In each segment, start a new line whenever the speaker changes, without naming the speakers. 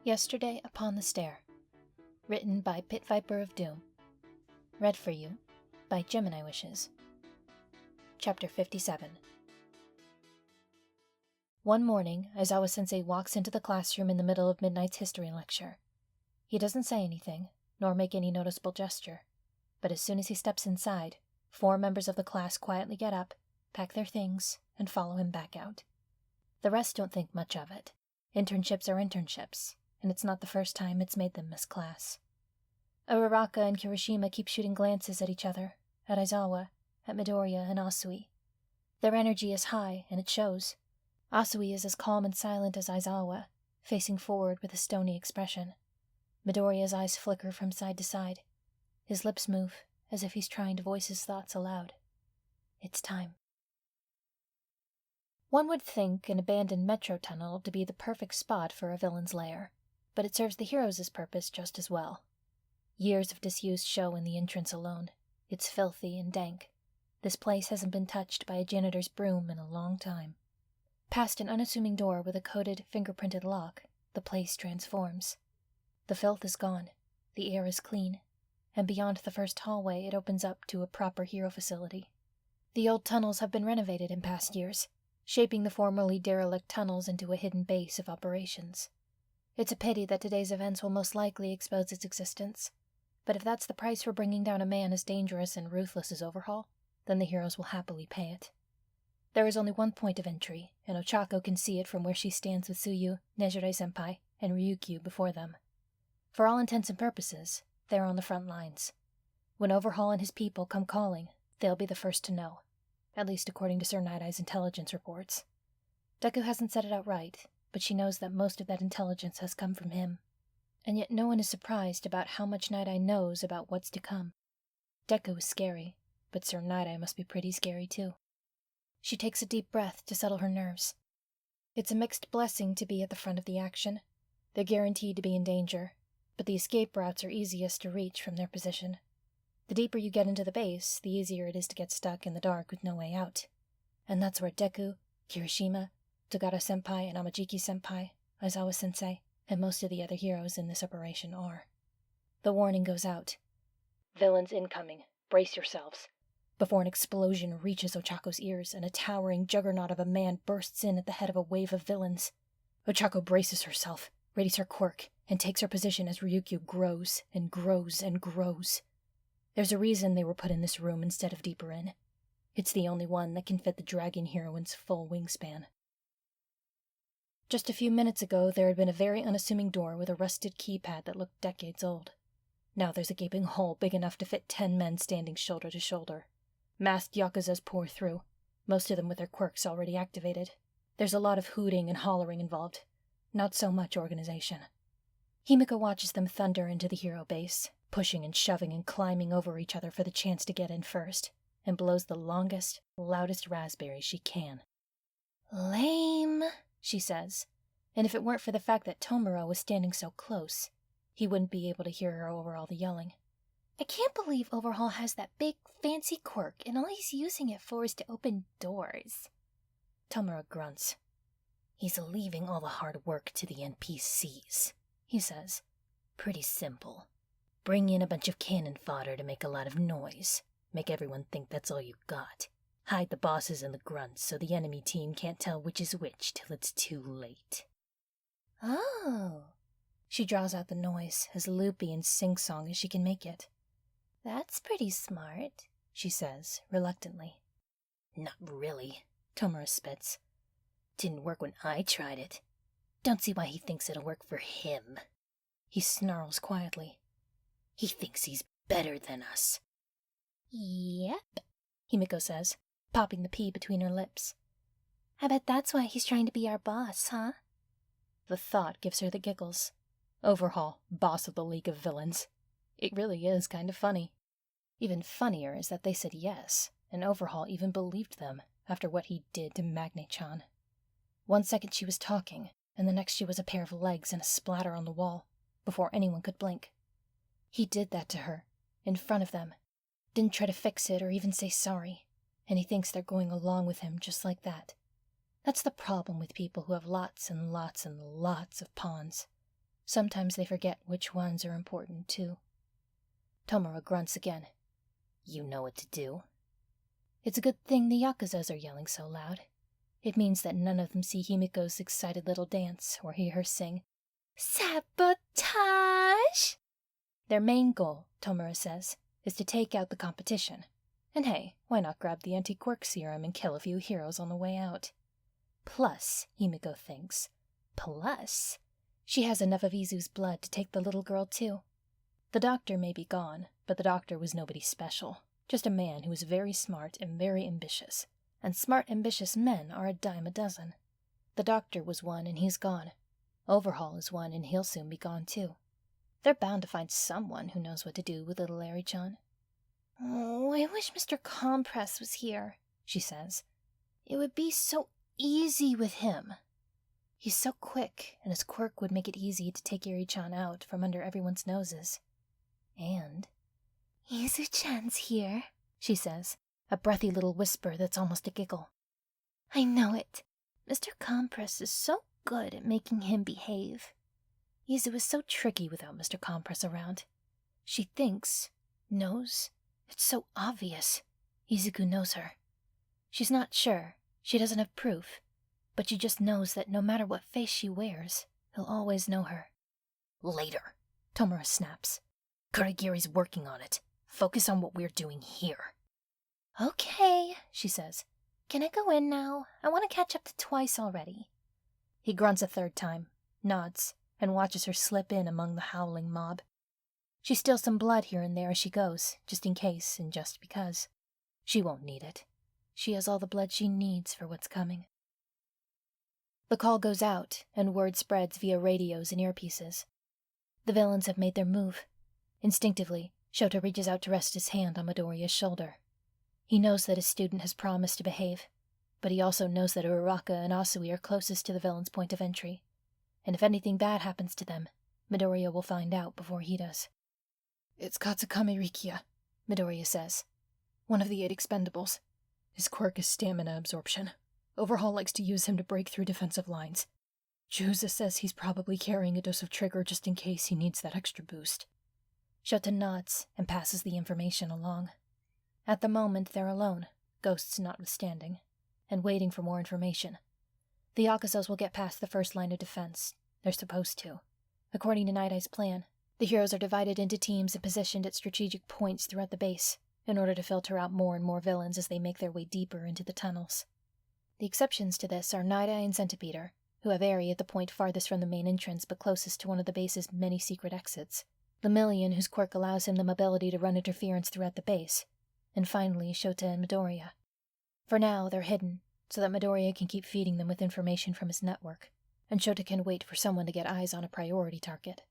Yesterday Upon the Stair. Written by Pit Viper of Doom. Read for you by Gemini Wishes. Chapter 57. One morning, Aizawa-sensei walks into the classroom in the middle of Midnight's history lecture. He doesn't say anything, nor make any noticeable gesture, but as soon as he steps inside, 4 members of the class quietly get up, pack their things, and follow him back out. The rest don't think much of it. Internships are internships, and it's not the first time it's made them miss class. Uraraka and Kirishima keep shooting glances at each other, at Aizawa, at Midoriya and Asui. Their energy is high, and it shows. Asui is as calm and silent as Aizawa, facing forward with a stony expression. Midoriya's eyes flicker from side to side. His lips move, as if he's trying to voice his thoughts aloud. It's time. One would think an abandoned metro tunnel to be the perfect spot for a villain's lair, but it serves the heroes' purpose just as well. Years of disuse show in the entrance alone. It's filthy and dank. This place hasn't been touched by a janitor's broom in a long time. Past an unassuming door with a coated, fingerprinted lock, the place transforms. The filth is gone, the air is clean, and beyond the first hallway it opens up to a proper hero facility. The old tunnels have been renovated in past years, shaping the formerly derelict tunnels into a hidden base of operations. It's a pity that today's events will most likely expose its existence, but if that's the price for bringing down a man as dangerous and ruthless as Overhaul, then the heroes will happily pay it. There is only one point of entry, and Ochako can see it from where she stands with Tsuyu, Nejire-senpai, and Ryukyu before them. For all intents and purposes, they're on the front lines. When Overhaul and his people come calling, they'll be the first to know, at least according to Sir Night-Eye's intelligence reports. Deku hasn't said it outright, but she knows that most of that intelligence has come from him. And yet no one is surprised about how much Night-Eye knows about what's to come. Deku is scary, but Sir Night-Eye must be pretty scary too. She takes a deep breath to settle her nerves. It's a mixed blessing to be at the front of the action. They're guaranteed to be in danger, but the escape routes are easiest to reach from their position. The deeper you get into the base, the easier it is to get stuck in the dark with no way out. And that's where Deku, Kirishima, Togata-senpai and Amajiki-senpai, Aizawa-sensei, and most of the other heroes in this operation are. The warning goes out. Villains incoming. Brace yourselves. Before an explosion reaches Ochako's ears and a towering juggernaut of a man bursts in at the head of a wave of villains. Ochako braces herself, readies her quirk, and takes her position as Ryukyu grows and grows and grows. There's a reason they were put in this room instead of deeper in. It's the only one that can fit the dragon heroine's full wingspan. Just a few minutes ago, there had been a very unassuming door with a rusted keypad that looked decades old. Now there's a gaping hole big enough to fit 10 men standing shoulder to shoulder. Masked Yakuzas pour through, most of them with their quirks already activated. There's a lot of hooting and hollering involved, not so much organization. Himiko watches them thunder into the hero base, pushing and shoving and climbing over each other for the chance to get in first, and blows the longest, loudest raspberry she can. "Lame," she says, and if it weren't for the fact that Tomura was standing so close, he wouldn't be able to hear her over all the yelling. "I can't believe Overhaul has that big, fancy quirk, and all he's using it for is to open doors." Tomura grunts. "He's leaving all the hard work to the NPCs," he says. "Pretty simple. Bring in a bunch of cannon fodder to make a lot of noise. Make everyone think that's all you got. Hide the bosses and the grunts so the enemy team can't tell which is which till it's too late." "Oh." She draws out the noise, as loopy and sing-song as she can make it. "That's pretty smart," she says, reluctantly. "Not really," Tomura spits. "Didn't work when I tried it. Don't see why he thinks it'll work for him." He snarls quietly. "He thinks he's better than us." "Yep," Himiko says, popping the pea between her lips. "I bet that's why he's trying to be our boss, huh?" The thought gives her the giggles. Overhaul, boss of the League of Villains. It really is kind of funny. Even funnier is that they said yes, and Overhaul even believed them after what he did to Magne-chan. 1 second she was talking, and the next she was a pair of legs and a splatter on the wall, before anyone could blink. He did that to her, in front of them. Didn't try to fix it or even say sorry, and he thinks they're going along with him just like that. That's the problem with people who have lots and lots and lots of pawns. Sometimes they forget which ones are important, too. Tomura grunts again. You know what to do. It's a good thing the Yakuzas are yelling so loud. It means that none of them see Himiko's excited little dance or hear her sing, "Sabotage!" Their main goal, Tomura says, is to take out the competition. And hey, why not grab the anti-quirk serum and kill a few heroes on the way out? Plus, Himiko thinks, she has enough of Izu's blood to take the little girl too. The doctor may be gone, but the doctor was nobody special. Just a man who was very smart and very ambitious. And smart, ambitious men are a dime a dozen. The doctor was one and he's gone. Overhaul is one and he'll soon be gone too. They're bound to find someone who knows what to do with little Larry-chan. "Oh, I wish Mr. Compress was here," she says. "It would be so easy with him. He's so quick, and his quirk would make it easy to take Yuri-chan out from under everyone's noses. And Izu-chan's here," she says, a breathy little whisper that's almost a giggle. "I know it. Mr. Compress is so good at making him behave. Izu is so tricky without Mr. Compress around. She thinks, knows, it's so obvious. Izuku knows her. She's not sure, she doesn't have proof, but she just knows that no matter what face she wears, he'll always know her." "Later," Tomura snaps. "Kurigiri's working on it. Focus on what we're doing here." "Okay," she says. "Can I go in now? I want to catch up to twice already." He grunts a third time, nods, and watches her slip in among the howling mob. She steals some blood here and there as she goes, just in case and just because. She won't need it. She has all the blood she needs for what's coming. The call goes out, and word spreads via radios and earpieces. The villains have made their move. Instinctively, Shota reaches out to rest his hand on Midoriya's shoulder. He knows that his student has promised to behave, but he also knows that Uraraka and Asui are closest to the villain's point of entry, and if anything bad happens to them, Midoriya will find out before he does. "It's Katsukame Rikia," Midoriya says. "One of the 8 expendables. His quirk is stamina absorption. Overhaul likes to use him to break through defensive lines. Juza says he's probably carrying a dose of trigger just in case he needs that extra boost." Shota nods and passes the information along. At the moment, they're alone, ghosts notwithstanding, and waiting for more information. The Yakuzas will get past the first line of defense. They're supposed to. According to Night Eye's plan, the heroes are divided into teams and positioned at strategic points throughout the base, in order to filter out more and more villains as they make their way deeper into the tunnels. The exceptions to this are Night Eye and Centipeder, who have area at the point farthest from the main entrance but closest to one of the base's many secret exits, Lemillion, whose quirk allows him the mobility to run interference throughout the base, and finally Shota and Midoriya. For now, they're hidden, so that Midoriya can keep feeding them with information from his network, and Shota can wait for someone to get eyes on a priority target.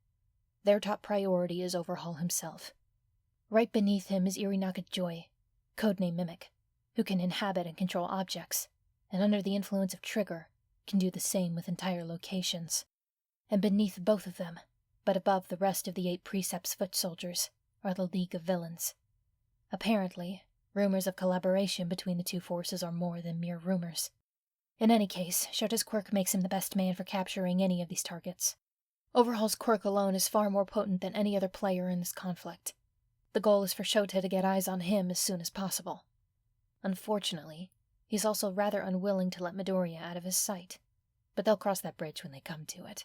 Their top priority is Overhaul himself. Right beneath him is Irinaka Joy, codename Mimic, who can inhabit and control objects, and under the influence of Trigger, can do the same with entire locations. And beneath both of them, but above the rest of the 8 Precepts foot soldiers, are the League of Villains. Apparently, rumors of collaboration between the two forces are more than mere rumors. In any case, Shota's quirk makes him the best man for capturing any of these targets. Overhaul's quirk alone is far more potent than any other player in this conflict. The goal is for Shota to get eyes on him as soon as possible. Unfortunately, he's also rather unwilling to let Midoriya out of his sight, but they'll cross that bridge when they come to it.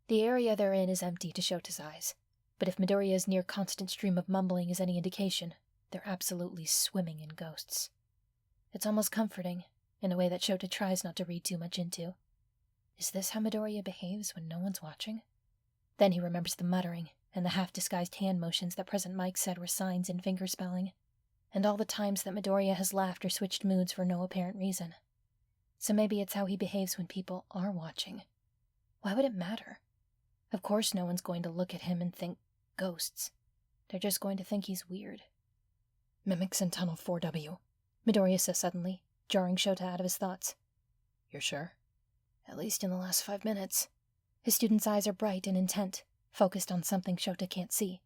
The area they're in is empty to Shota's eyes, but if Midoriya's near constant stream of mumbling is any indication, they're absolutely swimming in ghosts. It's almost comforting, in a way that Shota tries not to read too much into. Is this how Midoriya behaves when no one's watching? Then he remembers the muttering and the half-disguised hand motions that President Mike said were signs in fingerspelling, and all the times that Midoriya has laughed or switched moods for no apparent reason. So maybe it's how he behaves when people are watching. Why would it matter? Of course no one's going to look at him and think ghosts. They're just going to think he's weird. "Mimics in Tunnel 4W, Midoriya says suddenly, jarring Shota out of his thoughts. "You're sure?" "At least in the last 5 minutes. His student's eyes are bright and intent, focused on something Shota can't see.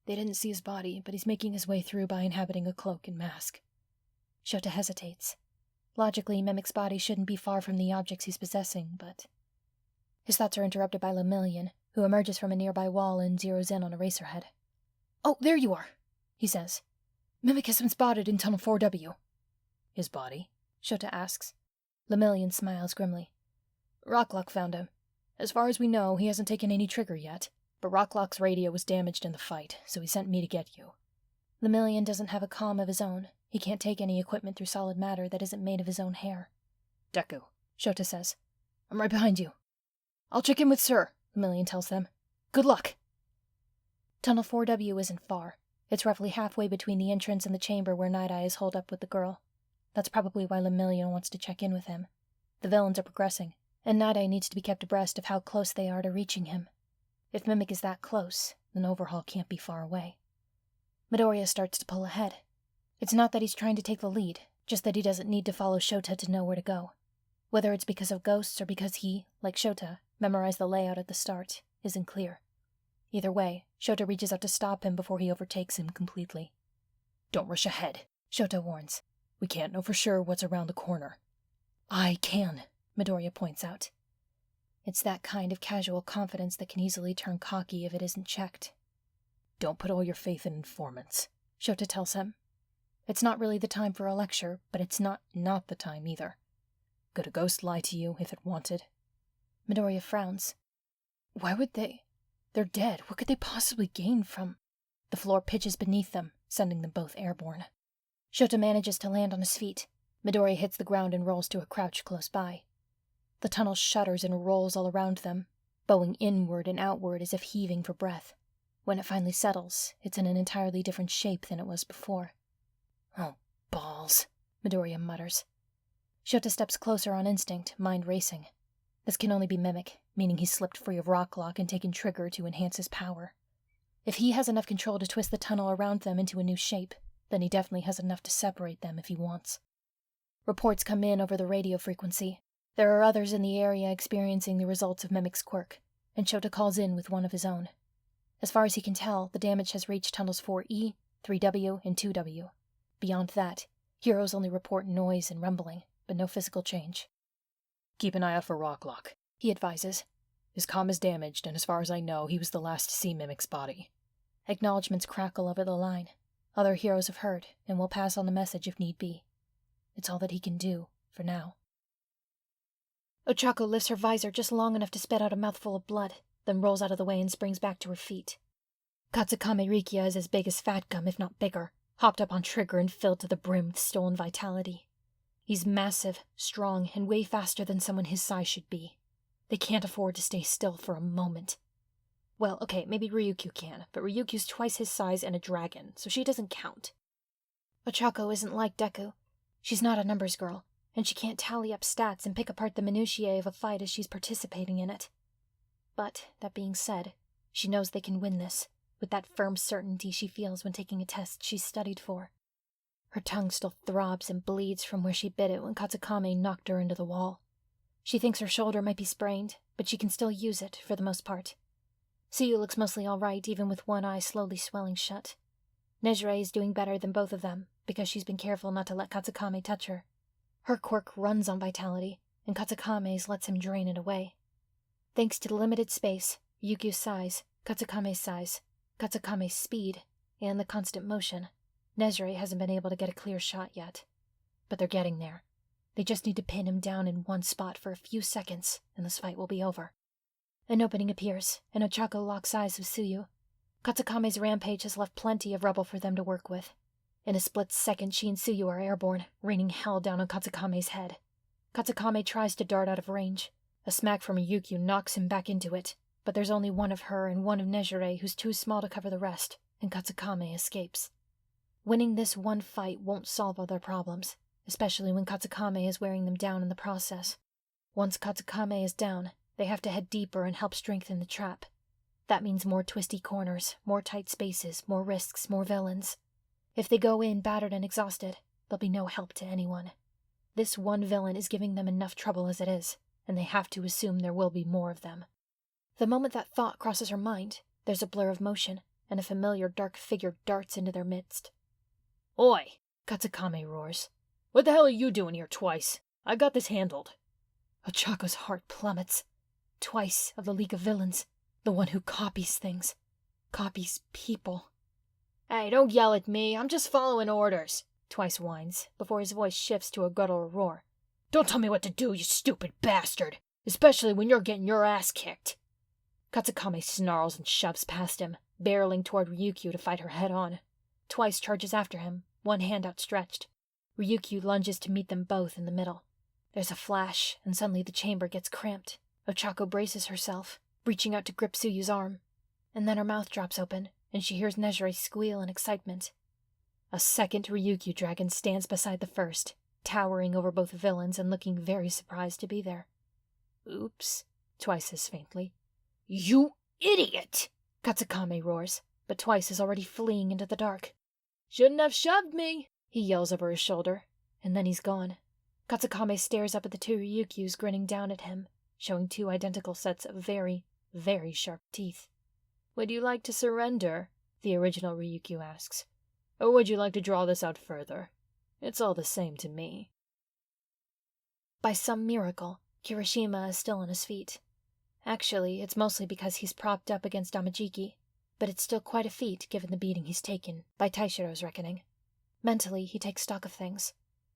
They didn't see his body, but he's making his way through by inhabiting a cloak and mask." Shota hesitates. Logically, Mimic's body shouldn't be far from the objects he's possessing, but... His thoughts are interrupted by Lemillion, who emerges from a nearby wall and zeroes in on Eraserhead. "Oh, there you are," he says. "Mimic has been spotted in Tunnel 4W. "His body?" Shota asks. Lemillion smiles grimly. "Rocklock found him. As far as we know, he hasn't taken any trigger yet, but Rocklock's radio was damaged in the fight, so he sent me to get you." Lemillion doesn't have a comm of his own. He can't take any equipment through solid matter that isn't made of his own hair. "Deku," Shota says. "I'm right behind you." "I'll check in with Sir," Lemillion tells them. "Good luck." Tunnel 4W isn't far. It's roughly halfway between the entrance and the chamber where Night-Eye is holed up with the girl. That's probably why Lemillion wants to check in with him. The villains are progressing, and Night-Eye needs to be kept abreast of how close they are to reaching him. If Mimic is that close, then Overhaul can't be far away. Midoriya starts to pull ahead. It's not that he's trying to take the lead, just that he doesn't need to follow Shota to know where to go. Whether it's because of ghosts or because he, like Shota, memorized the layout at the start, isn't clear. Either way, Shota reaches out to stop him before he overtakes him completely. "Don't rush ahead," Shota warns. "We can't know for sure what's around the corner." "I can," Midoriya points out. It's that kind of casual confidence that can easily turn cocky if it isn't checked. "Don't put all your faith in informants," Shota tells him. It's not really the time for a lecture, but it's not the time either. Could a ghost lie to you if it wanted? Midoriya frowns. Why would they? They're dead. What could they possibly gain from? The floor pitches beneath them, sending them both airborne. Shota manages to land on his feet. Midoriya hits the ground and rolls to a crouch close by. The tunnel shudders and rolls all around them, bowing inward and outward as if heaving for breath. When it finally settles, it's in an entirely different shape than it was before. "Oh, balls," Midoriya mutters. Shota steps closer on instinct, mind racing. This can only be Mimic, meaning he's slipped free of Rocklock and taken Trigger to enhance his power. If he has enough control to twist the tunnel around them into a new shape, then he definitely has enough to separate them if he wants. Reports come in over the radio frequency. There are others in the area experiencing the results of Mimic's quirk, and Shota calls in with one of his own. As far as he can tell, the damage has reached tunnels 4E, 3W, and 2W. Beyond that, heroes only report noise and rumbling, but no physical change. "Keep an eye out for Rocklock," he advises. "His comm is damaged, and as far as I know, he was the last to see Mimic's body." Acknowledgements crackle over the line. Other heroes have heard, and will pass on the message if need be. It's all that he can do, for now. Ochako lifts her visor just long enough to spit out a mouthful of blood, then rolls out of the way and springs back to her feet. Katsukame Rikia is as big as Fat Gum, if not bigger, hopped up on Trigger and filled to the brim with stolen vitality. He's massive, strong, and way faster than someone his size should be. They can't afford to stay still for a moment. Well, okay, maybe Ryukyu can, but Ryukyu's twice his size and a dragon, so she doesn't count. Ochako isn't like Deku. She's not a numbers girl, and she can't tally up stats and pick apart the minutiae of a fight as she's participating in it. But, that being said, she knows they can win this, with that firm certainty she feels when taking a test she's studied for. Her tongue still throbs and bleeds from where she bit it when Katsukame knocked her into the wall. She thinks her shoulder might be sprained, but she can still use it, for the most part. Suyu looks mostly all right, even with one eye slowly swelling shut. Nejire is doing better than both of them, because she's been careful not to let Katsukame touch her. Her quirk runs on vitality, and Katsukame's lets him drain it away. Thanks to the limited space, Ryukyu's size, Katsukame's speed, and the constant motion, Nejire hasn't been able to get a clear shot yet. But they're getting there. They just need to pin him down in one spot for a few seconds, and this fight will be over. An opening appears, and Ochako locks eyes with Suyu. Katsukame's rampage has left plenty of rubble for them to work with. In a split second, she and Suyu are airborne, raining hell down on Katsukame's head. Katsukame tries to dart out of range. A smack from Ryukyu knocks him back into it, but there's only one of her and one of Nejire who's too small to cover the rest, and Katsukame escapes. Winning this one fight won't solve other problems, especially when Katsukame is wearing them down in the process. Once Katsukame is down, they have to head deeper and help strengthen the trap. That means more twisty corners, more tight spaces, more risks, more villains. If they go in battered and exhausted, there'll be no help to anyone. This one villain is giving them enough trouble as it is, and they have to assume there will be more of them. The moment that thought crosses her mind, there's a blur of motion, and a familiar dark figure darts into their midst. "Oi!" Katsukame roars. "What the hell are you doing here twice? I got this handled." Ochako's heart plummets. Twice of the League of Villains. The one who copies things. Copies people.
Hey, don't yell at me. I'm just following orders, Twice whines, before his voice shifts to a guttural roar. Don't tell me what to do, you stupid bastard. Especially when you're getting your ass kicked. Katsukame snarls and shoves past him, barreling toward Ryukyu to fight her head-on. Twice charges after him, one hand outstretched. Ryukyu lunges to meet them both in the middle. There's a flash, and suddenly the chamber gets cramped. Ochako braces herself, reaching out to grip Tsuyu's arm. And then her mouth drops open, and she hears Nejire squeal in excitement. A second Ryukyu dragon stands beside the first, towering over both villains and looking very surprised to be there. Oops, Twice says faintly. You idiot! Katsukame roars, but Twice is already fleeing into the dark. Shouldn't have shoved me, he yells over his shoulder, and then he's gone. Katsukame stares up at the two Ryukyus grinning down at him, showing two identical sets of very, very sharp teeth. Would you like to surrender? The original Ryukyu asks. Or would you like to draw this out further? It's all the same to me. By some miracle, Kirishima is still on his feet. Actually, it's mostly because he's propped up against Amajiki, but it's still quite a feat given the beating he's taken, by Taishiro's reckoning. Mentally, he takes stock of things.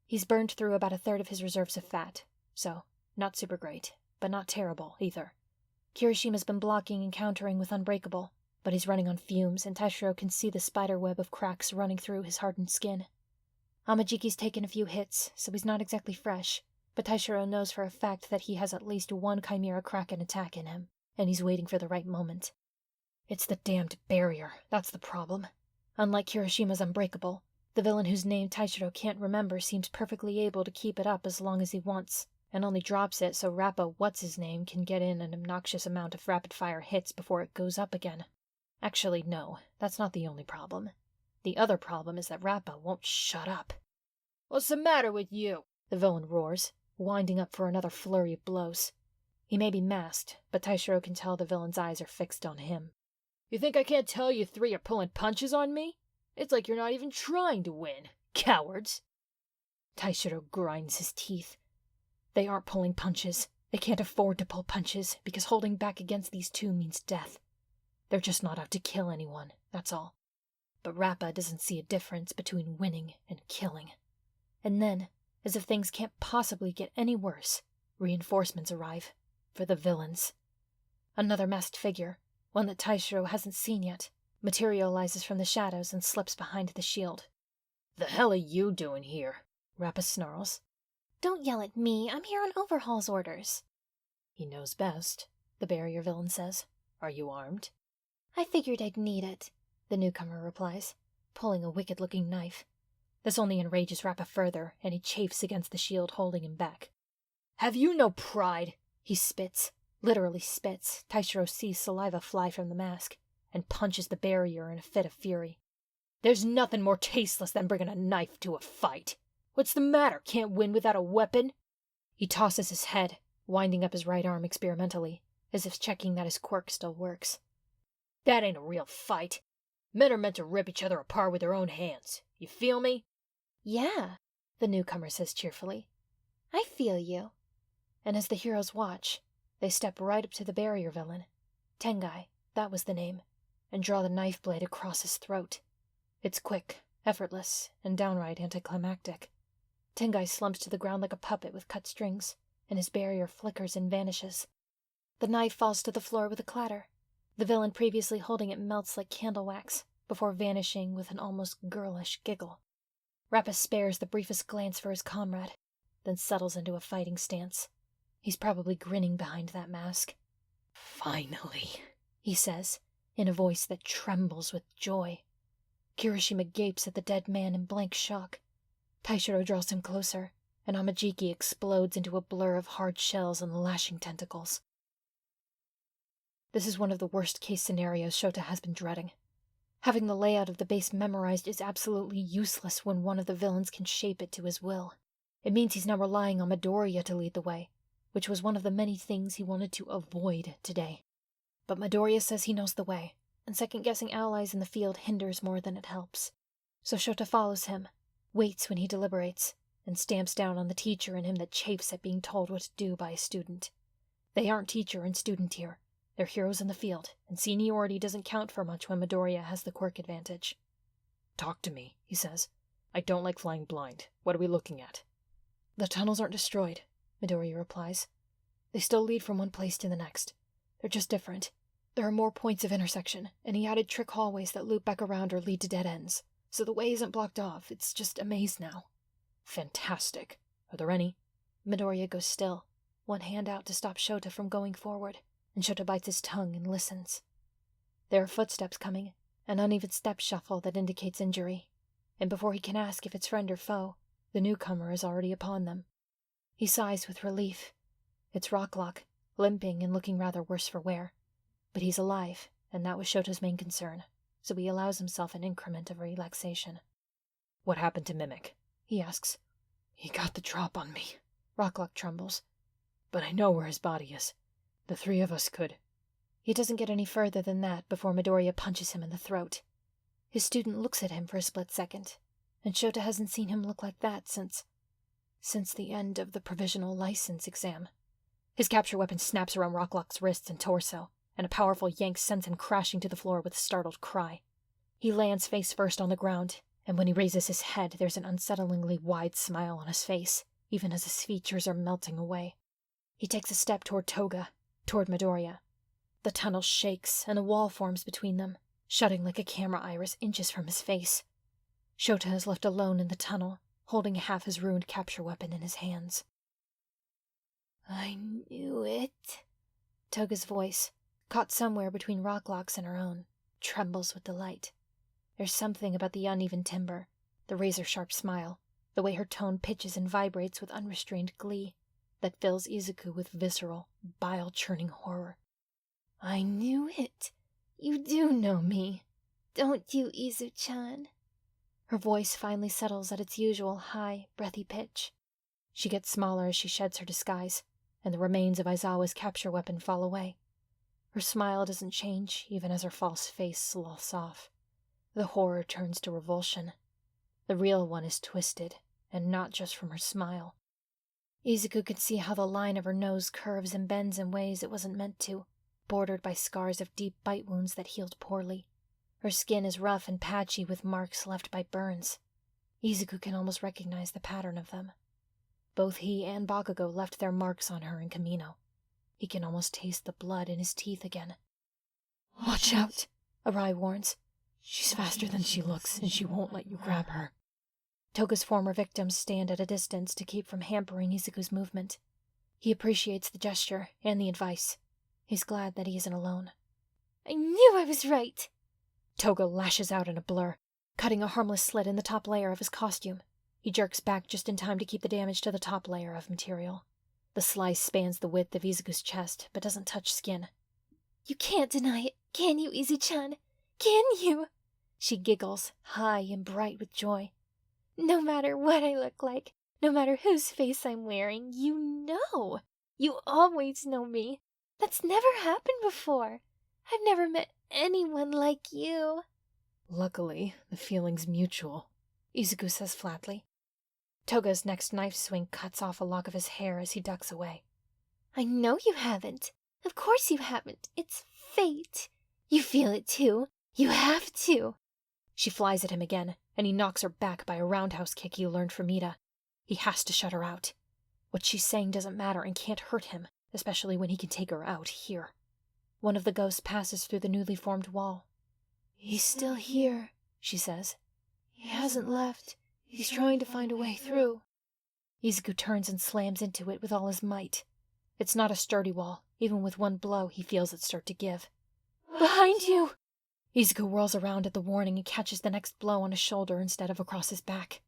He's burned through about a third of his reserves of fat, so not super great, but not terrible either. Kirishima's been blocking and countering with Unbreakable, but he's running on fumes, and Taishiro can see the spider web of cracks running through his hardened skin. Amajiki's taken a few hits, so he's not exactly fresh, but Taishiro knows for a fact that he has at least one Chimera Kraken attack in him, and he's waiting for the right moment. It's the damned barrier, that's the problem. Unlike Kirishima's Unbreakable, the villain whose name Taishiro can't remember seems perfectly able to keep it up as long as he wants, and only drops it so Rappa What's-His-Name can get in an obnoxious amount of rapid-fire hits before it goes up again. Actually, no, that's not the only problem. The other problem is that Rappa won't shut up. What's the matter with you? The villain roars, winding up for another flurry of blows. He may be masked, but Taishiro can tell the villain's eyes are fixed on him. You think I can't tell you three are pulling punches on me? It's like you're not even trying to win, cowards. Taishiro grinds his teeth. They aren't pulling punches. They can't afford to pull punches, because holding back against these two means death. They're just not out to kill anyone, that's all. But Rappa doesn't see a difference between winning and killing. And then, as if things can't possibly get any worse, reinforcements arrive, for the villains. Another masked figure, one that Taishiro hasn't seen yet, materializes from the shadows and slips behind the shield. The hell are you doing here? Rappa snarls.
Don't yell at me, I'm here on Overhaul's orders.
He knows best, the barrier villain says. Are you armed?
I figured I'd need it, the newcomer replies, pulling a wicked-looking knife. This only enrages Rappa further, and he chafes against the shield holding him back. Have you no pride? He spits, literally spits. Taishiro sees saliva fly from the mask, and punches the barrier in a fit of fury. There's nothing more tasteless than bringing a knife to a fight. What's the matter? Can't win without a weapon? He tosses his head, winding up his right arm experimentally, as if checking that his quirk still works. That ain't a real fight. Men are meant to rip each other apart with their own hands. You feel me? Yeah, the newcomer says cheerfully. I feel you. And as the heroes watch, they step right up to the barrier villain. Tengai, that was the name, and draw the knife blade across his throat. It's quick, effortless, and downright anticlimactic. Tengai slumps to the ground like a puppet with cut strings, and his barrier flickers and vanishes. The knife falls to the floor with a clatter. The villain previously holding it melts like candle wax, before vanishing with an almost girlish giggle. Rappa spares the briefest glance for his comrade, then settles into a fighting stance. He's probably grinning behind that mask. Finally, he says, in a voice that trembles with joy. Kirishima gapes at the dead man in blank shock. Taishiro draws him closer, and Amajiki explodes into a blur of hard shells and lashing tentacles. This is one of the worst-case scenarios Shota has been dreading. Having the layout of the base memorized is absolutely useless when one of the villains can shape it to his will. It means he's now relying on Midoriya to lead the way, which was one of the many things he wanted to avoid today. But Midoriya says he knows the way, and second-guessing allies in the field hinders more than it helps. So Shota follows him, waits when he deliberates, and stamps down on the teacher in him that chafes at being told what to do by a student. They aren't teacher and student here.
They're heroes in the field, and seniority doesn't count for much when Midoriya has the quirk advantage. "Talk to me," he says. "I don't like flying blind. What are we looking at?" "The tunnels aren't destroyed," Midoriya replies. "They still lead from one place to the next. They're just different. There are more points of intersection, and he added trick hallways that loop back around or lead to dead ends. So the way isn't blocked off, it's just a maze now." "Fantastic. Are there any?"
Midoriya goes still, one hand out to stop Shota from going forward, and Shota bites his tongue and listens. There are footsteps coming, an uneven step shuffle that indicates injury, and before he can ask if it's friend or foe, the newcomer is already upon them. He sighs with relief. It's Rocklock, limping and looking rather worse for wear. But he's alive, and that was Shota's main concern, so he allows himself an increment of relaxation.
"What happened to Mimic?"
he asks.
"He got the drop on me," Rocklock trembles. "But I know where his body is. The three of us could."
He doesn't get any further than that before Midoriya punches him in the throat. His student looks at him for a split second, and Shota hasn't seen him look like that since the end of the provisional license exam.
His capture weapon snaps around Rocklock's wrists and torso, and a powerful yank sends him crashing to the floor with a startled cry. He lands face first on the ground, and when he raises his head, there's an unsettlingly wide smile on his face, even as his features are melting away. He takes a step toward Toga, toward Midoriya. The tunnel shakes, and a wall forms between them, shutting like a camera iris inches from his face. Shota is left alone in the tunnel, holding half his ruined capture weapon in his hands.
"I knew it."
Toga's voice, caught somewhere between Rocklock's and her own, trembles with delight. There's something about the uneven timbre, the razor-sharp smile, the way her tone pitches and vibrates with unrestrained glee, that fills Izuku with visceral, bile-churning horror.
"I knew it. You do know me. Don't you, Izu-chan?"
Her voice finally settles at its usual high, breathy pitch. She gets smaller as she sheds her disguise, and the remains of Aizawa's capture weapon fall away. Her smile doesn't change even as her false face sloughs off. The horror turns to revulsion. The real one is twisted, and not just from her smile. Izuku could see how the line of her nose curves and bends in ways it wasn't meant to, bordered by scars of deep bite wounds that healed poorly. Her skin is rough and patchy with marks left by burns. Izuku can almost recognize the pattern of them. Both he and Bakugo left their marks on her in Kamino. He can almost taste the blood in his teeth again.
"Watch out,"
Arai warns.
"She's faster than she looks, and she won't let you grab her."
Toga's former victims stand at a distance to keep from hampering Izuku's movement. He appreciates the gesture and the advice. He's glad that he isn't alone.
"I knew I was right."
Toga lashes out in a blur, cutting a harmless slit in the top layer of his costume. He jerks back just in time to keep the damage to the top layer of material. The slice spans the width of Izuku's chest, but doesn't touch skin.
"You can't deny it, can you, Izu-chan? Can you?"
She giggles, high and bright with joy.
"No matter what I look like, no matter whose face I'm wearing, you know. You always know me. That's never happened before. I've never met anyone like you."
"Luckily, the feeling's mutual,"
Izuku says flatly. Toga's next knife swing cuts off a lock of his hair as he ducks away.
"I know you haven't. Of course you haven't. It's fate. You feel it too. You have to."
She flies at him again, and he knocks her back by a roundhouse kick he learned from Mita. He has to shut her out. What she's saying doesn't matter and can't hurt him, especially when he can take her out here. One of the ghosts passes through the newly formed wall.
"He's still here,"
she says.
"He hasn't left. He's trying to find a way through."
Izuku turns and slams into it with all his might. It's not a sturdy wall. Even with one blow, he feels it start to give.
"Behind you!"
Izuku whirls around at the warning and catches the next blow on his shoulder instead of across his back.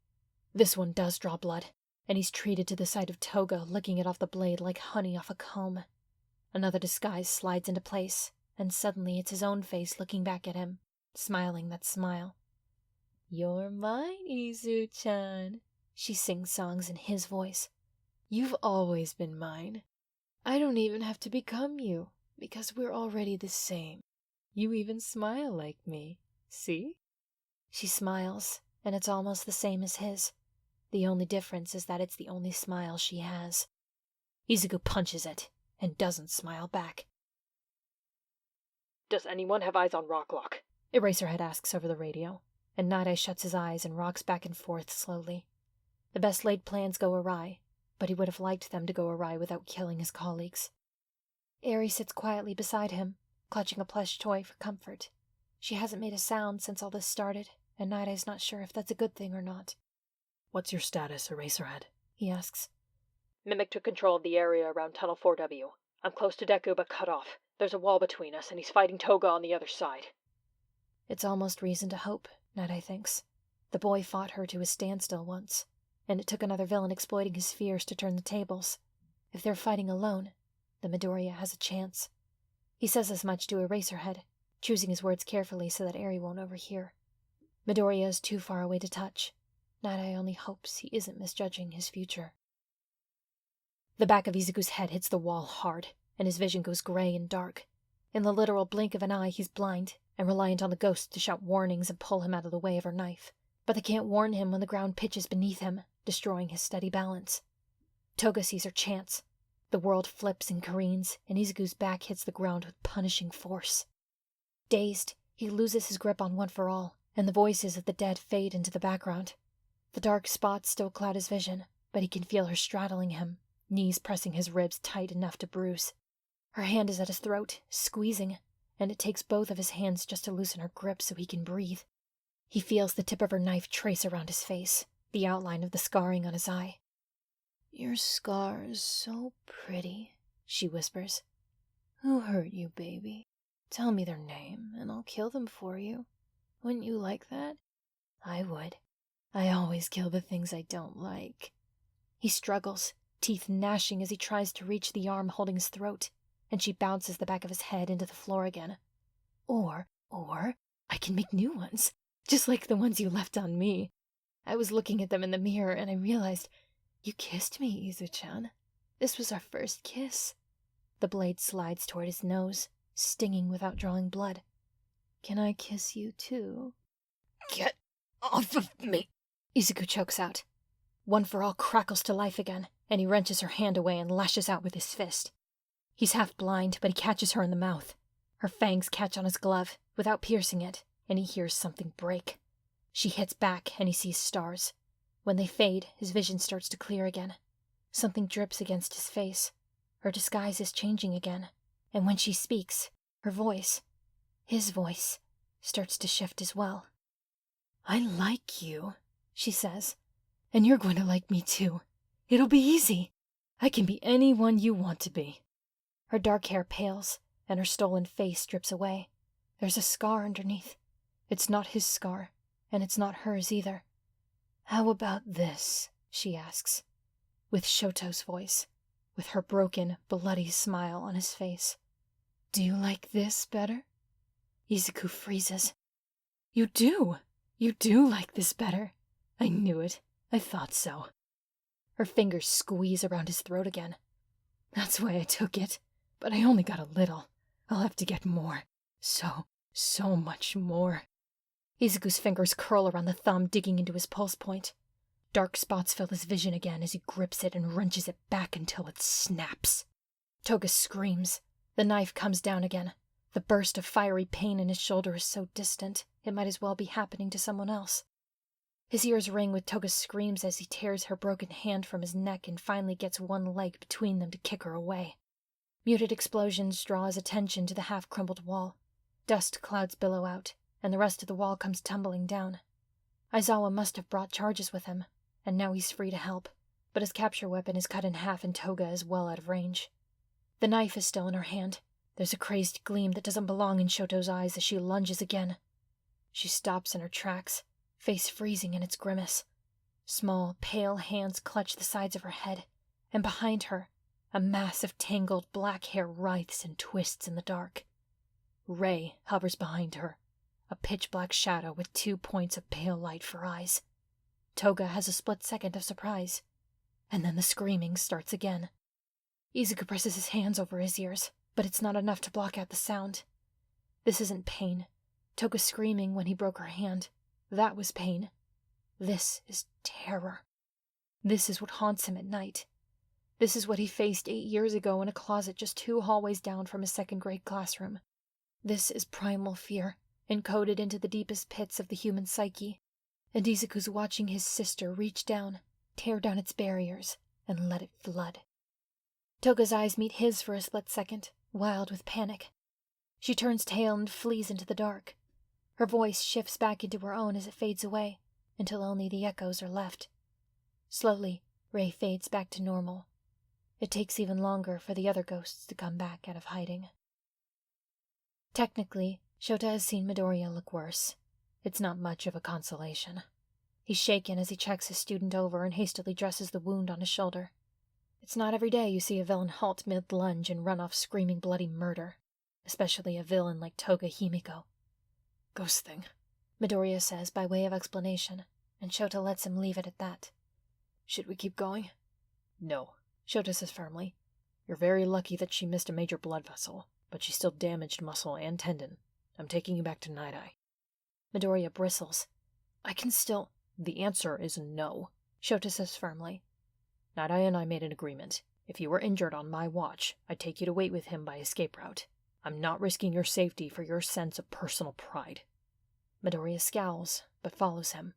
This one does draw blood, and he's treated to the sight of Toga licking it off the blade like honey off a comb. Another disguise slides into place, and suddenly it's his own face looking back at him, smiling that smile.
"You're mine, Izu-chan,"
she sings songs in his voice.
"You've always been mine. I don't even have to become you, because we're already the same. You even smile like me. See?"
She smiles, and it's almost the same as his. The only difference is that it's the only smile she has. Izuku punches it, and doesn't smile back.
Does anyone have eyes on Rocklock? Eraserhead asks over the radio, and Night-Eye shuts his eyes and rocks back and forth slowly. The best laid plans go awry, but he would have liked them to go awry without killing his colleagues.
Eri sits quietly beside him, clutching a plush toy for comfort. She hasn't made a sound since all this started, and Night-Eye's not sure if that's a good thing or not.
"What's your status, Eraserhead?"
he asks.
Mimic took control of the area around Tunnel 4W. I'm close to Deku but cut off. There's a wall between us, and he's fighting Toga on the other side.
It's almost reason to hope, Night-Eye thinks. The boy fought her to a standstill once, and it took another villain exploiting his fears to turn the tables. If they're fighting alone, the Midoriya has a chance. He says as much to Eraserhead, choosing his words carefully so that Eri won't overhear. Midoriya is too far away to touch. Night-Eye only hopes he isn't misjudging his future. The back of Izuku's head hits the wall hard, and his vision goes gray and dark. In the literal blink of an eye, he's blind, and reliant on the ghost to shout warnings and pull him out of the way of her knife. But they can't warn him when the ground pitches beneath him, destroying his steady balance. Toga sees her chance. The world flips and careens, and Izuku's back hits the ground with punishing force. Dazed, he loses his grip on One for All, and the voices of the dead fade into the background. The dark spots still cloud his vision, but he can feel her straddling him, knees pressing his ribs tight enough to bruise. Her hand is at his throat, squeezing, and it takes both of his hands just to loosen her grip so he can breathe. He feels the tip of her knife trace around his face, the outline of the scarring on his eye. "Your scar is so pretty," she whispers. "Who hurt you, baby? Tell me their name, and I'll kill them for you. Wouldn't you like that?" "I would. I always kill the things I don't like." He struggles, teeth gnashing as he tries to reach the arm holding his throat, and she bounces the back of his head into the floor again. Or, I can make new ones, just like the ones you left on me. I was looking at them in the mirror and I realized, you kissed me, Izu-chan. This was our first kiss. The blade slides toward his nose, stinging without drawing blood. Can I kiss you too?
Get off of me!
Izuku chokes out. One for All crackles to life again, and he wrenches her hand away and lashes out with his fist. He's half blind, but he catches her in the mouth. Her fangs catch on his glove, without piercing it, and he hears something break. She hits back, and he sees stars. When they fade, his vision starts to clear again. Something drips against his face. Her disguise is changing again, and when she speaks, her voice, his voice, starts to shift as well. "I like you," she says, "and you're going to like me too. It'll be easy. I can be anyone you want to be." Her dark hair pales, and her stolen face drips away. There's a scar underneath. It's not his scar, and it's not hers either. "How about this?" she asks, with Shoto's voice, with her broken, bloody smile on his face. "Do you like this better?" Izuku freezes. You do like this better. I knew it. I thought so." Her fingers squeeze around his throat again. "That's why I took it. But I only got a little. I'll have to get more. So much more." Izuku's fingers curl around the thumb digging into his pulse point. Dark spots fill his vision again as he grips it and wrenches it back until it snaps. Toga screams. The knife comes down again. The burst of fiery pain in his shoulder is so distant, it might as well be happening to someone else. His ears ring with Toga's screams as he tears her broken hand from his neck and finally gets one leg between them to kick her away. Muted explosions draw his attention to the half-crumbled wall. Dust clouds billow out, and the rest of the wall comes tumbling down. Aizawa must have brought charges with him, and now he's free to help, but his capture weapon is cut in half and Toga is well out of range. The knife is still in her hand. There's a crazed gleam that doesn't belong in Shoto's eyes as she lunges again. She stops in her tracks, face freezing in its grimace. Small, pale hands clutch the sides of her head, and behind her, a mass of tangled black hair writhes and twists in the dark. Ray hovers behind her, a pitch-black shadow with 2 points of pale light for eyes. Toga has a split second of surprise, and then the screaming starts again. Izuku presses his hands over his ears, but it's not enough to block out the sound. This isn't pain. Toga screaming when he broke her hand. That was pain. This is terror. This is what haunts him at night. This is what he faced 8 years ago in a closet just 2 hallways down from his second-grade classroom.
This is primal fear, encoded into the deepest pits of the human psyche, and Izuku's watching his sister reach down, tear down its barriers, and let it flood. Toga's eyes meet his for a split second, wild with panic. She turns tail and flees into the dark. Her voice shifts back into her own as it fades away, until only the echoes are left. Slowly, Rei fades back to normal. It takes even longer for the other ghosts to come back out of hiding. Technically, Shota has seen Midoriya look worse. It's not much of a consolation. He's shaken as he checks his student over and hastily dresses the wound on his shoulder. It's not every day you see a villain halt mid-lunge and run off screaming bloody murder, especially a villain like Toga Himiko.
Ghost thing,
Midoriya says by way of explanation, and Shota lets him leave it at that.
Should we keep going?
No, Shota says firmly.
You're very lucky that she missed a major blood vessel, but she still damaged muscle and tendon. I'm taking you back to Night Eye.
Midoriya bristles.
I can still... The answer is no, Shota says firmly. Night Eye and I made an agreement. If you were injured on my watch, I'd take you to wait with him by escape route. I'm not risking your safety for your sense of personal pride.
Midoriya scowls, but follows him.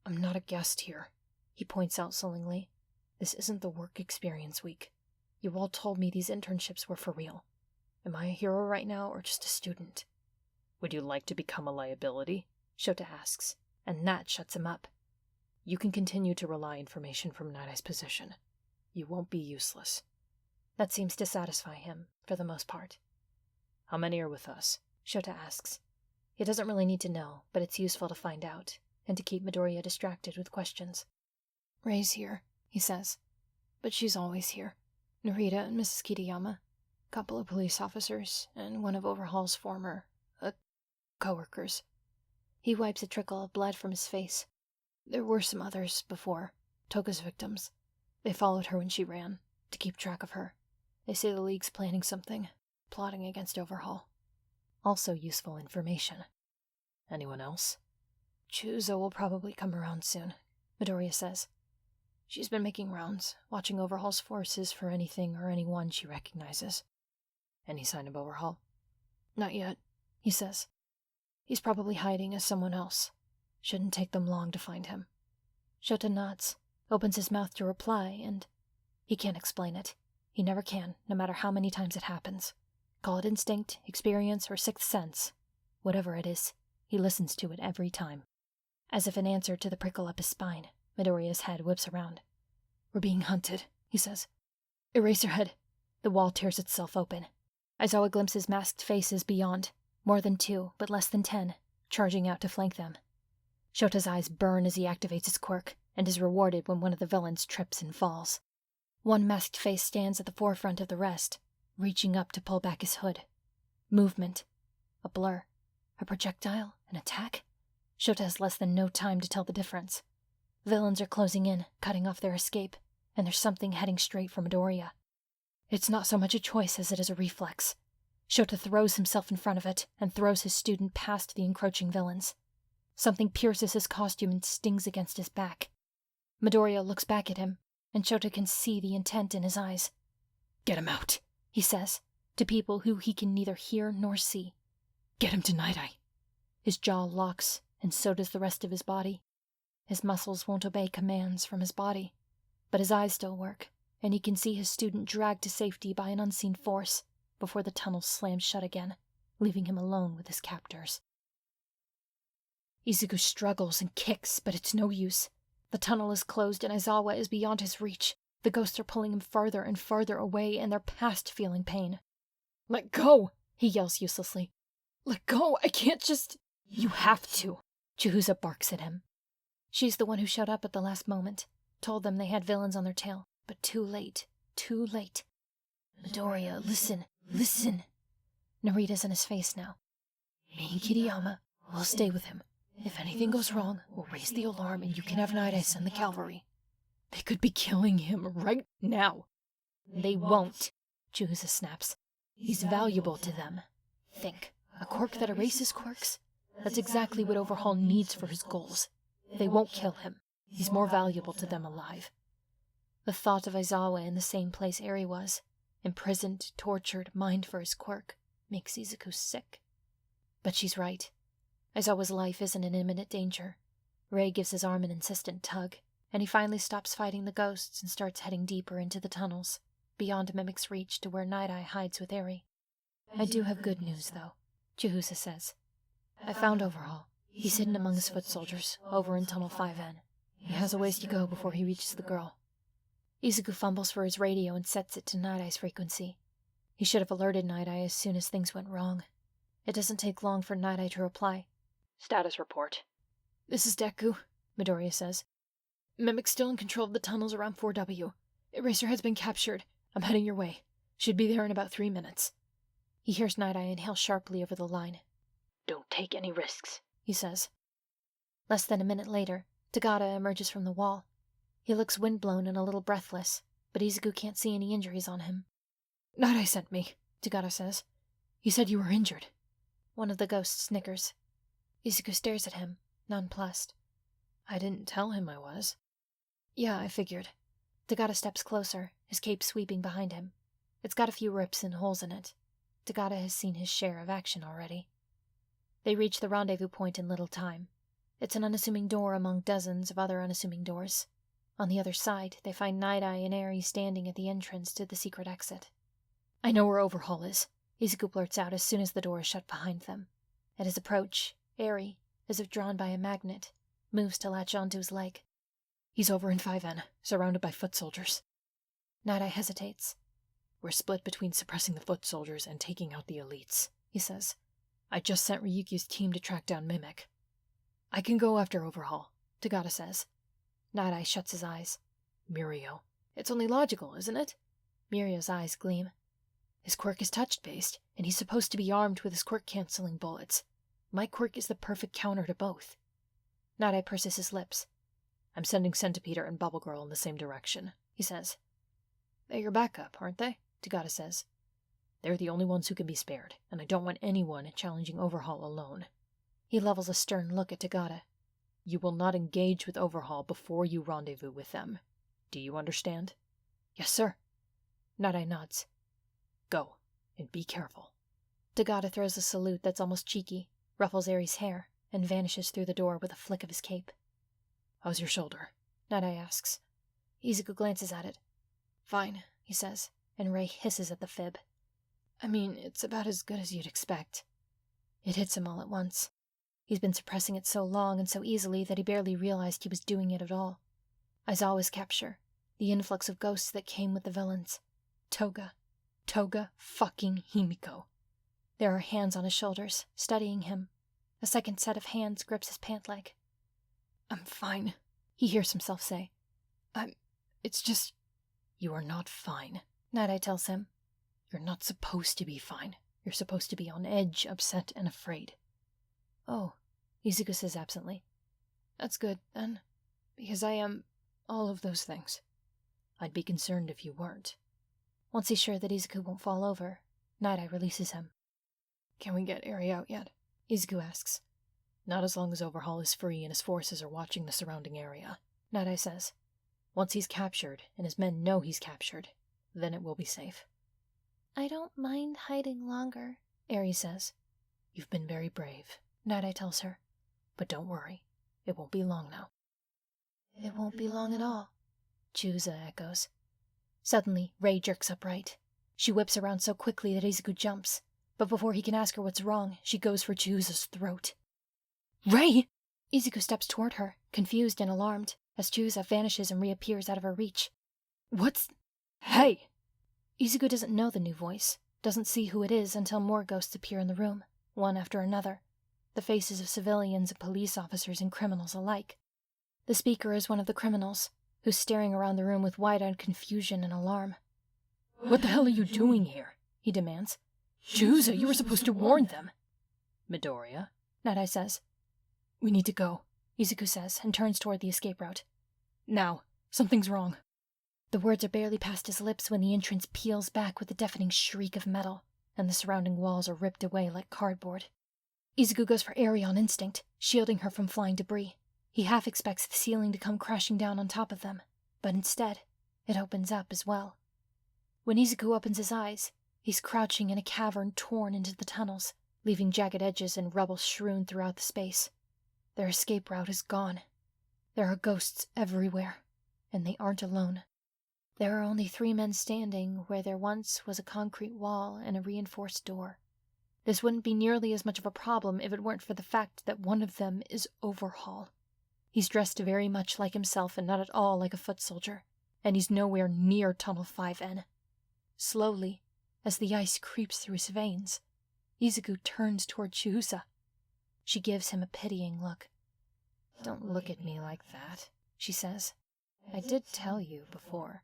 I'm not a guest here,
he points out sullenly.
This isn't the work experience week. You all told me these internships were for real. Am I a hero right now or just a student? Would you like to become a liability? Shota asks, and that shuts him up. You can continue to rely information from Night Eye's position. You won't be useless.
That seems to satisfy him, for the most part.
How many are with us?
Shota asks. He doesn't really need to know, but it's useful to find out, and to keep Midoriya distracted with questions.
Rei's here, he says. But she's always here. Narita and Mrs. Kitayama, a couple of police officers, and one of Overhaul's former, co-workers.
He wipes a trickle of blood from his face.
There were some others before, Toga's victims. They followed her when she ran, to keep track of her. They say the League's planning something, plotting against Overhaul.
Also useful information.
Anyone else? Chuzo will probably come around soon, Midoriya says. She's been making rounds, watching Overhaul's forces for anything or anyone she recognizes. Any sign of Overhaul? Not yet, he says. He's probably hiding as someone else. Shouldn't take them long to find him.
Shota nods, opens his mouth to reply, and he can't explain it. He never can, no matter how many times it happens. Call it instinct, experience, or sixth sense. Whatever it is, he listens to it every time. As if in answer to the prickle up his spine, Midoriya's head whips around.
We're being hunted, he says. Eraserhead.
The wall tears itself open. Aizawa glimpses masked faces beyond, more than 2, but less than 10, charging out to flank them. Shota's eyes burn as he activates his quirk, and is rewarded when one of the villains trips and falls. One masked face stands at the forefront of the rest, reaching up to pull back his hood. Movement. A blur. A projectile? An attack? Shota has less than no time to tell the difference. Villains are closing in, cutting off their escape, and there's something heading straight for Midoriya. It's not so much a choice as it is a reflex. Shota throws himself in front of it, and throws his student past the encroaching villains. Something pierces his costume and stings against his back. Midoriya looks back at him, and Shota can see the intent in his eyes.
Get him out,
he says, to people who he can neither hear nor see.
Get him to Night Eye.
His jaw locks, and so does the rest of his body. His muscles won't obey commands from his body, but his eyes still work, and he can see his student dragged to safety by an unseen force before the tunnel slams shut again, leaving him alone with his captors. Izuku struggles and kicks, but it's no use. The tunnel is closed and Aizawa is beyond his reach. The ghosts are pulling him farther and farther away, and they're past feeling pain.
Let go,
he yells uselessly.
Let go, I can't just...
You have to, Chihuza barks at him. She's the one who showed up at the last moment, told them they had villains on their tail, but too late, too late.
Midoriya, listen.
Narita's in his face now.
Me and Kitayama will stay with him. If anything goes wrong, we'll raise the alarm and you can have Night Eye send the cavalry. They could be killing him right now.
They won't, Chihuza snaps. He's valuable to them. Think, a quirk that erases quirks? That's exactly what Overhaul needs for his goals. They won't kill him. He's more valuable to them alive. The thought of Aizawa in the same place Eri was, imprisoned, tortured, mined for his quirk, makes Izuku sick.
But she's right. Aizawa's life isn't in imminent danger. Ray gives his arm an insistent tug, and he finally stops fighting the ghosts and starts heading deeper into the tunnels, beyond Mimic's reach to where Night Eye hides with Eri. I do have good news, though, Chihuza says. I found Overhaul. He's hidden among his foot soldiers, over in Tunnel 5N. He has a ways to go before he reaches the girl. Izuku fumbles for his radio and sets it to Night Eye's frequency. He should have alerted Night Eye as soon as things went wrong. It doesn't take long for Night Eye to reply.
Status report.
This is Deku, Midoriya says. Mimic's still in control of the tunnels around 4W. Eraserhead's been captured. I'm heading your way. Should be there in about 3 minutes. He hears Night Eye inhale sharply over the line.
Don't take any risks,
he says. Less than a minute later, Tagada emerges from the wall. He looks windblown and a little breathless, but Izuku can't see any injuries on him. Night Eye sent me, Tagada says. He said you were injured. One of the ghosts snickers. Izuku stares at him, nonplussed. I didn't tell him I was. Yeah, I figured. Tagada steps closer, his cape sweeping behind him. It's got a few rips and holes in it. Tagada has seen his share of action already. They reach the rendezvous point in little time. It's an unassuming door among dozens of other unassuming doors. On the other side, they find Night Eye and Eri standing at the entrance to the secret exit. I know where Overhaul is, Izuku blurts out as soon as the door is shut behind them. At his approach, Eri, as if drawn by a magnet, moves to latch onto his leg. He's over in 5N, surrounded by foot soldiers. Night Eye hesitates. We're split between suppressing the foot soldiers and taking out the elites, he says. I just sent Ryukyu's team to track down Mimic. I can go after Overhaul, Tagada says. Night Eye shuts his eyes. Mirio. It's only logical, isn't it? Mirio's eyes gleam. His quirk is touch-based, and he's supposed to be armed with his quirk-canceling bullets. My quirk is the perfect counter to both. Night Eye purses his lips. I'm sending Centipeter and Bubble Girl in the same direction, he says. They're your backup, aren't they? Tagada says. They're the only ones who can be spared, and I don't want anyone challenging Overhaul alone. He levels a stern look at Tagada. You will not engage with Overhaul before you rendezvous with them. Do you understand? Yes, sir. Night Eye nods. Go, and be careful. Tagada throws a salute that's almost cheeky, ruffles Eri's hair, and vanishes through the door with a flick of his cape. How's your shoulder? Night Eye asks. Izuku glances at it. Fine, he says, and Ray hisses at the fib. I mean, it's about as good as you'd expect. It hits him all at once. He's been suppressing it so long and so easily that he barely realized he was doing it at all. Aizawa's capture, the influx of ghosts that came with the villains. Toga fucking Himiko. There are hands on his shoulders, studying him. A second set of hands grips his pant leg. I'm fine, he hears himself say. It's just... You are not fine, Night Eye tells him. You're not supposed to be fine. You're supposed to be on edge, upset, and afraid. Oh, Izuku says absently. That's good, then, because I am all of those things. I'd be concerned if you weren't. Once he's sure that Izuku won't fall over, Night Eye releases him. Can we get Eri out yet? Izuku asks. Not as long as Overhaul is free and his forces are watching the surrounding area, Night Eye says. Once he's captured, and his men know he's captured, then it will be safe.
I don't mind hiding longer,
Eri says. You've been very brave, Night Eye tells her. But don't worry, it won't be long now.
It won't be long at all,
Chihuza echoes. Suddenly, Ray jerks upright. She whips around so quickly that Izuku jumps, but before he can ask her what's wrong, she goes for Chihuza's throat. Ray! Izuku steps toward her, confused and alarmed, as Chihuza vanishes and reappears out of her reach. What's... Hey! Izuku doesn't know the new voice, doesn't see who it is until more ghosts appear in the room, one after another, the faces of civilians and police officers and criminals alike. The speaker is one of the criminals, who's staring around the room with wide-eyed confusion and alarm. What the hell are you doing here? He demands. Chihuza, you were supposed to warn them. Midoriya, Night Eye says. We need to go, Izuku says, and turns toward the escape route. Now, something's wrong. The words are barely past his lips when the entrance peels back with a deafening shriek of metal, and the surrounding walls are ripped away like cardboard. Izuku goes for Eri on instinct, shielding her from flying debris. He half expects the ceiling to come crashing down on top of them, but instead, it opens up as well. When Izuku opens his eyes, he's crouching in a cavern torn into the tunnels, leaving jagged edges and rubble strewn throughout the space. Their escape route is gone. There are ghosts everywhere, and they aren't alone. There are only 3 men standing where there once was a concrete wall and a reinforced door. This wouldn't be nearly as much of a problem if it weren't for the fact that one of them is Overhaul. He's dressed very much like himself and not at all like a foot soldier, and he's nowhere near Tunnel 5N. Slowly, as the ice creeps through his veins, Izuku turns toward Chihusa. She gives him a pitying look. "Don't look at me like that," she says. "I did tell you before.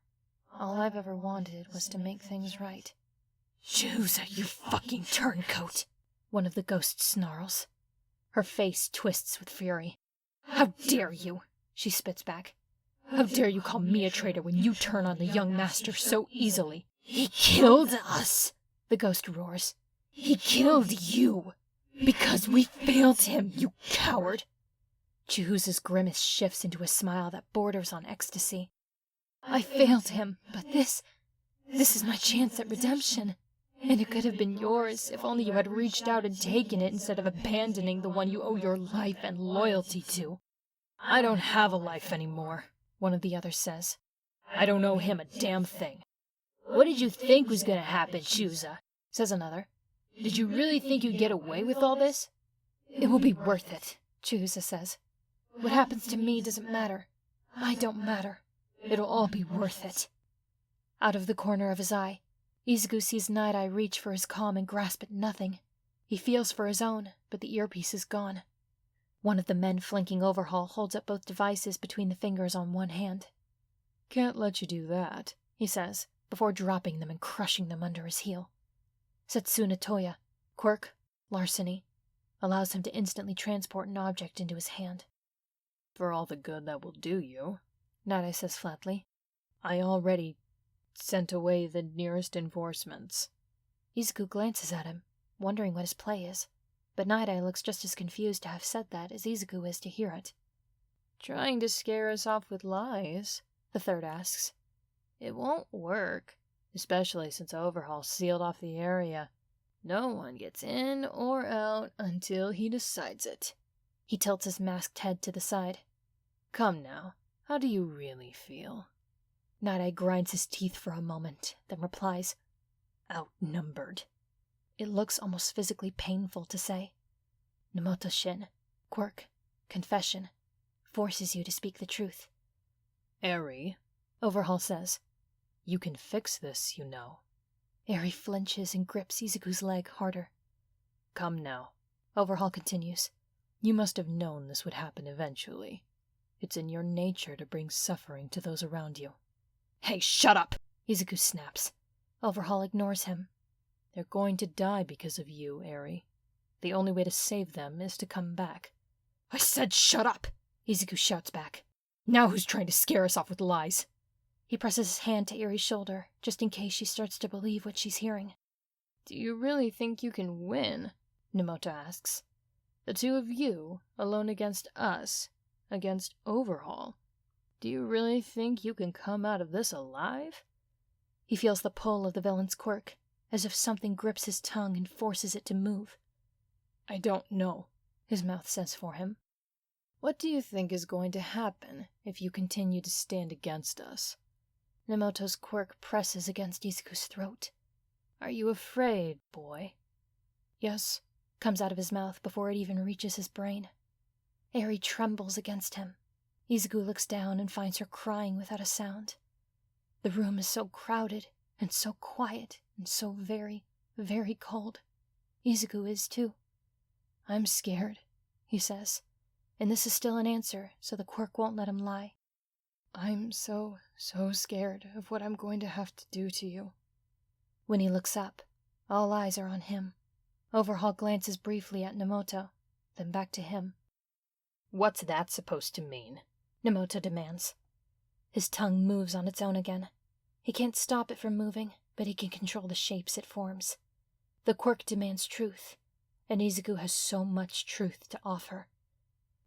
All I've ever wanted was to make things right."
"Chihusa, you fucking turncoat!"
one of the ghosts snarls. Her face twists with fury.
"How dare you?" she spits back. "How dare you call me a traitor when you turn on the young master so easily?" "He killed us!" the ghost roars. "He killed you! Because we failed him, you coward!"
Chihusa's grimace shifts into a smile that borders on ecstasy. "I failed him, but this is my chance at redemption. And it could have been yours if only you had reached out and taken it instead of abandoning the one you owe your life and loyalty to."
"I don't have a life anymore," one of the others says. "I don't owe him a damn thing." "What did you think was gonna happen, Chihusa?" says another. "Did you really think you'd get away with all this?"
"It will be worth it," Chihusa says. "What happens to me doesn't matter. I don't matter. It'll all be worth it." Out of the corner of his eye, Izuku sees Night Eye reach for his comm and grasp at nothing. He feels for his own, but the earpiece is gone. One of the men flanking Overhaul holds up both devices between the fingers on one hand.
"Can't let you do that,"
he says, before dropping them and crushing them under his heel. Setsuna Toya, quirk, larceny, allows him to instantly transport an object into his hand.
"For all the good that will do you,"
Night Eye says flatly.
"I already sent away the nearest enforcements."
Izuku glances at him, wondering what his play is, but Night Eye looks just as confused to have said that as Izuku is to hear it.
"Trying to scare us off with lies?"
the third asks.
"It won't work, especially since Overhaul sealed off the area. No one gets in or out until he decides it."
He tilts his masked head to the side.
"Come now, how do you really feel?"
Night Eye grinds his teeth for a moment, then replies, "Outnumbered." It looks almost physically painful to say. Nomoto Shin, quirk, confession, forces you to speak the truth.
"Eri,"
Overhaul says.
"You can fix this, you know."
Eri flinches and grips Izuku's leg harder.
"Come now."
Overhaul continues.
"You must have known this would happen eventually. It's in your nature to bring suffering to those around you."
"Hey, shut up!"
Izuku snaps. Overhaul ignores him.
"They're going to die because of you, Eri. The only way to save them is to come back."
"I said shut up!" Izuku shouts back. "Now who's trying to scare us off with lies?"
He presses his hand to Eri's shoulder, just in case she starts to believe what she's hearing.
"Do you really think you can win?" Nomoto asks. "The two of you, alone against us, against Overhaul. Do you really think you can come out of this alive?"
He feels the pull of the villain's quirk, as if something grips his tongue and forces it to move.
"I don't know,"
his mouth says for him.
"What do you think is going to happen if you continue to stand against us?"
Nomoto's quirk presses against Izuku's throat.
"Are you afraid, boy?"
"Yes," comes out of his mouth before it even reaches his brain. Eri trembles against him. Izuku looks down and finds her crying without a sound. The room is so crowded and so quiet and so very, very cold. Izuku is too. "I'm scared," he says, and this is still an answer, so the quirk won't let him lie. "I'm so scared of what I'm going to have to do to you." When he looks up, all eyes are on him. Overhaul glances briefly at Nomoto, then back to him.
"What's that supposed to mean?"
Nomoto demands. His tongue moves on its own again. He can't stop it from moving, but he can control the shapes it forms. The quirk demands truth, and Izuku has so much truth to offer.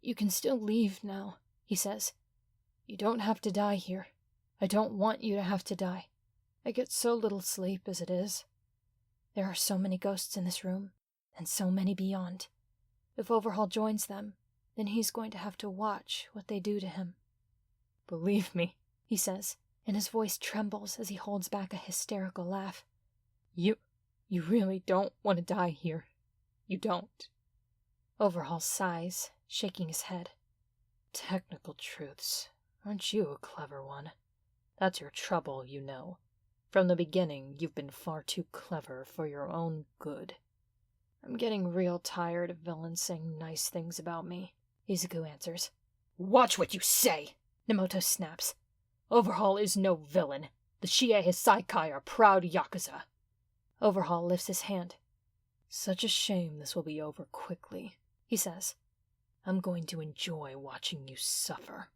"You can still leave now," he says. "You don't have to die here. I don't want you to have to die. I get so little sleep as it is. There are so many ghosts in this room,
and so many beyond. If Overhaul joins them, then he's going to have to watch what they do to him. Believe me, he says, and his voice trembles as he holds back a hysterical laugh. You really don't want to die here. You don't. Overhaul sighs, shaking his head. Technical truths. Aren't you a clever one? That's your trouble, you know. From the beginning, you've been far too clever for your own good. I'm getting real tired of villains saying nice things about me, Izuku answers. Watch what you say, Nemoto snaps. Overhaul is no villain. The Shiei Hisaikai are proud Yakuza. Overhaul lifts his hand. Such a shame this will be over quickly, he says. I'm going to enjoy watching you suffer.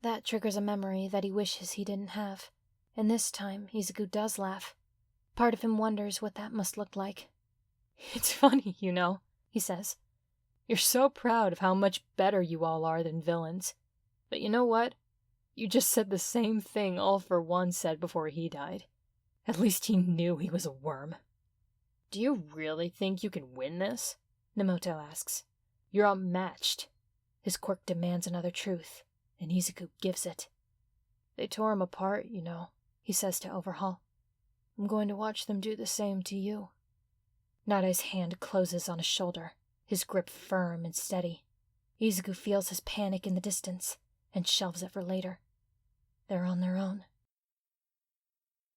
That triggers a memory that he wishes he didn't have, and this time Izuku does laugh. Part of him wonders what that must look like. It's funny, you know, he says. You're so proud of how much better you all are than villains. But you know what? You just said the same thing All for One said before he died. At least he knew he was a worm. Do you really think you can win this? Nemoto asks. You're outmatched. His quirk demands another truth, and Izuku gives it. They tore him apart, you know, he says to Overhaul. I'm going to watch them do the same to you. Nadai's hand closes on his shoulder, his grip firm and steady. Izuku feels his panic in the distance, and shelves it for later. They're on their own.